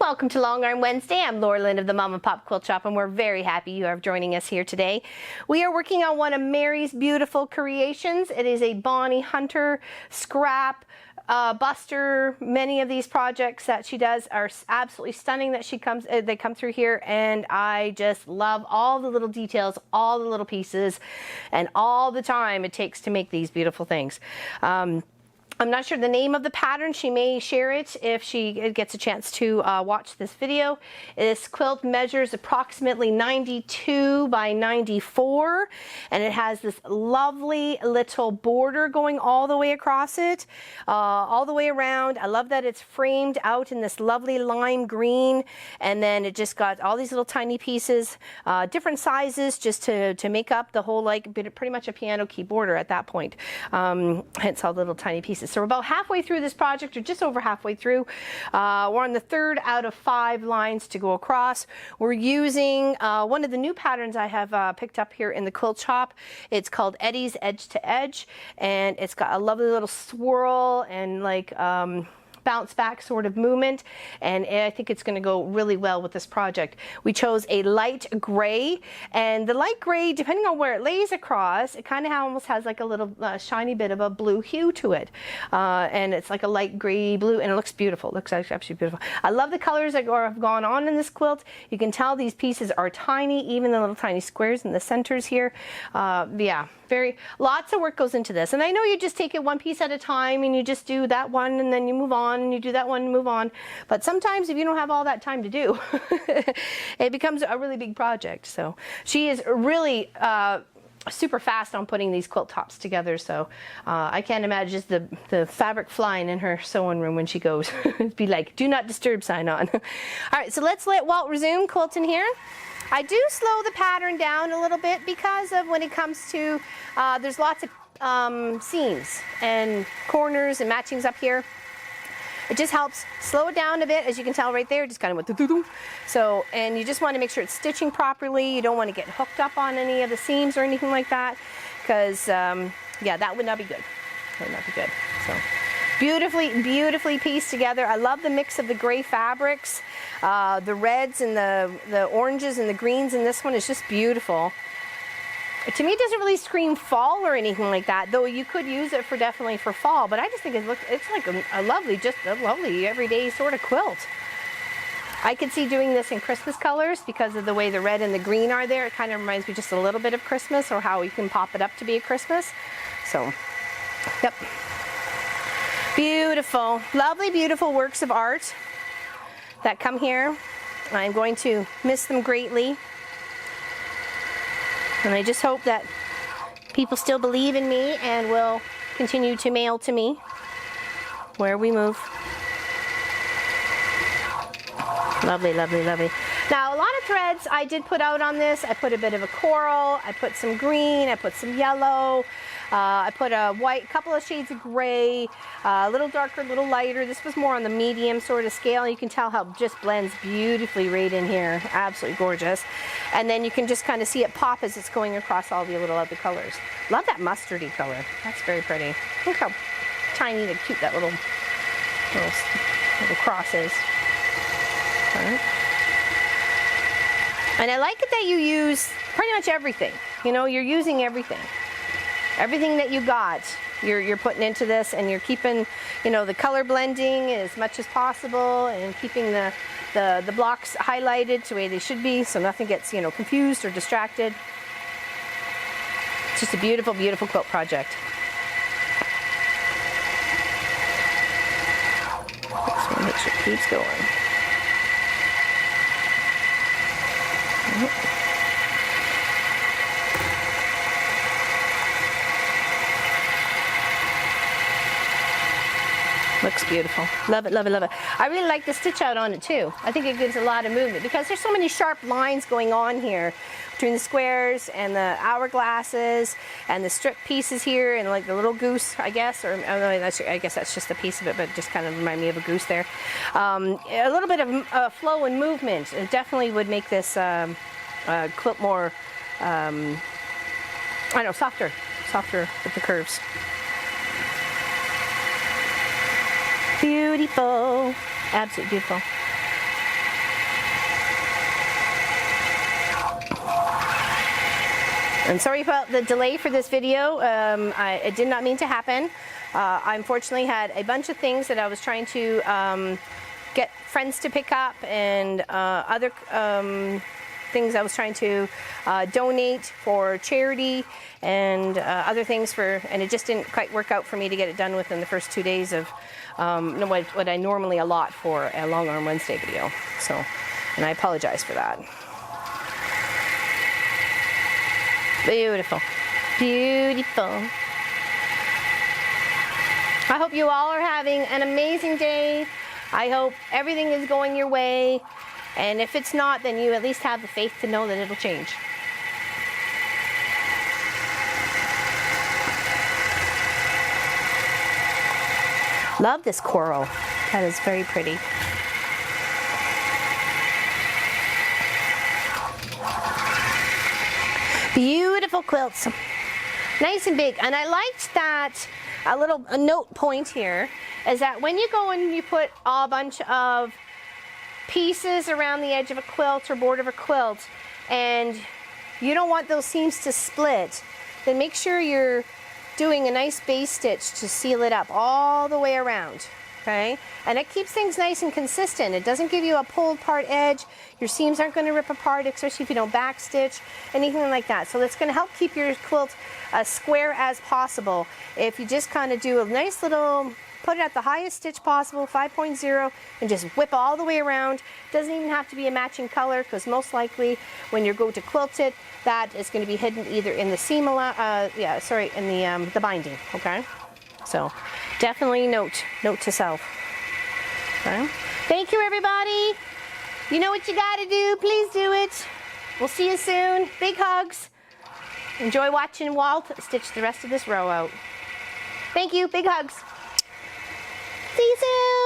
Welcome to Long Arm Wednesday. I'm Laura Lynn of the Mom and Pop Quilt Shop, and we're very happy you are joining us here today. We are working on one of Mary's beautiful creations. It is a Bonnie Hunter scrap buster. Many of these projects that she does are absolutely stunning that they come through here, and I just love all the little details, all the little pieces, and all the time it takes to make these beautiful things. I'm not sure the name of the pattern. She may share it if she gets a chance to watch this video. This quilt measures approximately 92 by 94, and it has this lovely little border going all the way across it, all the way around. I love that it's framed out in this lovely lime green, and then it just got all these little tiny pieces, different sizes, just to make up the whole, like, pretty much a piano key border at that point. Hence all the little tiny pieces. So we're about halfway through this project, or just over halfway through. We're on the 3rd out of 5 lines to go across. We're using one of the new patterns I have picked up here in the quilt shop. It's called Eddie's Edge to Edge, and it's got a lovely little swirl and like bounce back sort of movement, and I think it's going to go really well with this project. We chose a light gray, and the light gray, depending on where it lays across, it kind of almost has like a little shiny bit of a blue hue to it, and it's like a light gray blue, and it looks beautiful. It looks absolutely beautiful. I love the colors that have gone on in this quilt. You can tell these pieces are tiny, even the little tiny squares in the centers here. Yeah, lots of work goes into this, and I know you just take it one piece at a time, and you just do that one, and then you move on, and you do that one and move on. But sometimes if you don't have all that time to do, it becomes a really big project. So she is really super fast on putting these quilt tops together, so I can't imagine just the fabric flying in her sewing room when she goes. It'd be like, do not disturb sign on. All right, so let's let Walt resume quilting here. I do slow the pattern down a little bit because of when it comes to, there's lots of seams and corners and matchings up here. It just helps slow it down a bit, as you can tell right there, just kind of went doo-doo-doo. So, and you just want to make sure it's stitching properly. You don't want to get hooked up on any of the seams or anything like that, because, yeah, that would not be good. That would not be good. So, beautifully pieced together. I love the mix of the gray fabrics. The reds and the oranges and the greens in this one is just beautiful. To me, it doesn't really scream fall or anything like that, though you could use it definitely for fall, but I just think it's like a lovely everyday sort of quilt. I could see doing this in Christmas colors because of the way the red and the green are there. It kind of reminds me just a little bit of Christmas, or how we can pop it up to be a Christmas. So, yep. Beautiful, lovely, beautiful works of art that come here. I'm going to miss them greatly. And I just hope that people still believe in me and will continue to mail to me where we move. Lovely, lovely, lovely. Now, a lot of threads I did put out on this. I put a bit of a coral, I put some green, I put some yellow, I put a white, couple of shades of gray, a little darker, a little lighter. This was more on the medium sort of scale. You can tell how it just blends beautifully right in here. Absolutely gorgeous. And then you can just kind of see it pop as it's going across all the little other colors. Love that mustardy color. That's very pretty. Look how tiny and cute that little cross is. All right. And I like it that you use pretty much everything. You know, you're using everything. Everything that you got, you're putting into this, and you're keeping, you know, the color blending as much as possible, and keeping the blocks highlighted the way they should be, so nothing gets, you know, confused or distracted. It's just a beautiful, beautiful quilt project. Just want to make sure it keeps going. Looks beautiful. Love it, love it, love it. I really like the stitch out on it too. I think it gives a lot of movement because there's so many sharp lines going on here between the squares and the hourglasses and the strip pieces here and like the little goose, I guess, or I guess that's just a piece of it, but just kind of remind me of a goose there. A little bit of flow and movement. It definitely would make this quilt more, I don't know, softer with the curves. Beautiful, absolutely beautiful. And sorry about the delay for this video. It did not mean to happen. I unfortunately had a bunch of things that I was trying to get friends to pick up, and other things I was trying to donate for charity, and other things and it just didn't quite work out for me to get it done within the first 2 days of what I normally allot for a Long Arm Wednesday video. So, and I apologize for that. Beautiful, beautiful. I hope you all are having an amazing day. I hope everything is going your way. And if it's not, then you at least have the faith to know that it'll change. Love this coral. That is very pretty. Beautiful quilts. Nice and big. And I liked that a note point here is that when you go and you put a bunch of pieces around the edge of a quilt or border of a quilt and you don't want those seams to split, then make sure you're doing a nice base stitch to seal it up all the way around. Okay, and it keeps things nice and consistent. It doesn't give you a pulled apart edge. Your seams aren't going to rip apart, especially if you don't back stitch, anything like that. So that's going to help keep your quilt as square as possible. If you just kind of do a nice little, put it at the highest stitch possible, 5.0, and just whip all the way around. It doesn't even have to be a matching color, because most likely when you go to quilt it, that is going to be hidden either in the seam, in the binding. Okay. So definitely note to self. Okay. Thank you, everybody. You know what you got to do. Please do it. We'll see you soon. Big hugs. Enjoy watching Walt stitch the rest of this row out. Thank you. Big hugs. See you soon.